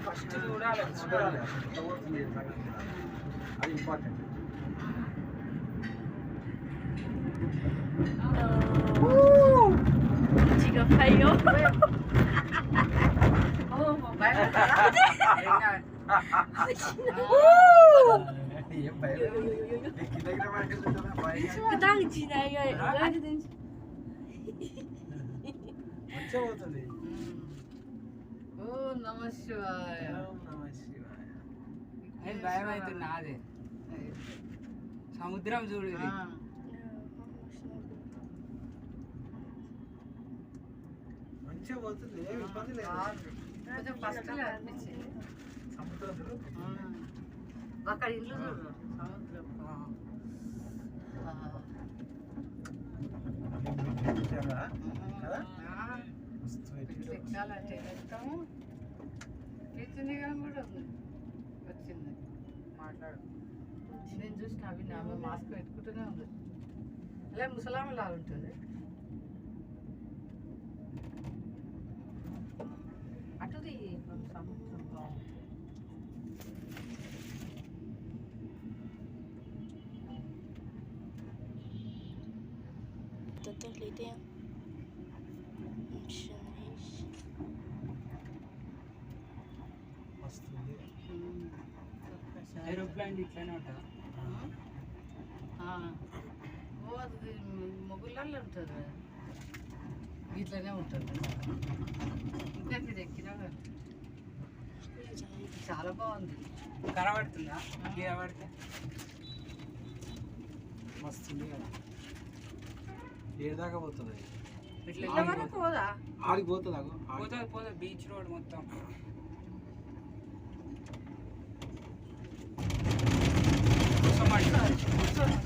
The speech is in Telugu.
ఫస్ట్ చూడాలి చూడాలి అది important. Jika payo. Oh, mobile ka? ఏం భయం కిందకి Kadang Cina ya. మంచిగా పోతుంది. Oh, Namah Shivaya. అది భయం అవుతుంది నాదే. సముద్రం చూడు ఇది. మంచిగా పోతుంది, ఏం ఇబ్బంది లేదు. కొంచెం ఫస్ట్ అనిపించింది సముద్రం చూడు. అక్కడ ఇల్లు చూడు సముద్రం. కదా? మస్తు ఇట్లా ఎక్కాలంటే ఎక్కాము. కిచెన్ కూడా ఉంది, వచ్చింది మాట్లాడు. నేను చూసిన అవి ఆమె మాస్క్ పెట్టుకుంటూనే ఉంది, అలా ముసలామె లాగా ఉంటుంది. అటుది సముద్రం బాగుంది. Tentu lidi yang Chinese. మస్తు ఉంది. ఏరోప్లేన్ ఇట్లానే ఉంటుంది. ఓ అది మొగుళ్ళల్లో ఉంటుంది, ఇట్లనే ఉంటుంది. ఇంకా ఇది ఎక్కినా కానీ చాలా బాగుంది. కనబడుతుందా గీర పడితే? మస్తు ఉంది కదా. ఏదాకా పోతుంది అది? ఇట్లా ఇళ్ళ వరకు పోదా? ఆడికి పోతుంది అగో. పోతుంది పోతుంది బీచ్ రోడ్ మొత్తం. కూర్చోండి.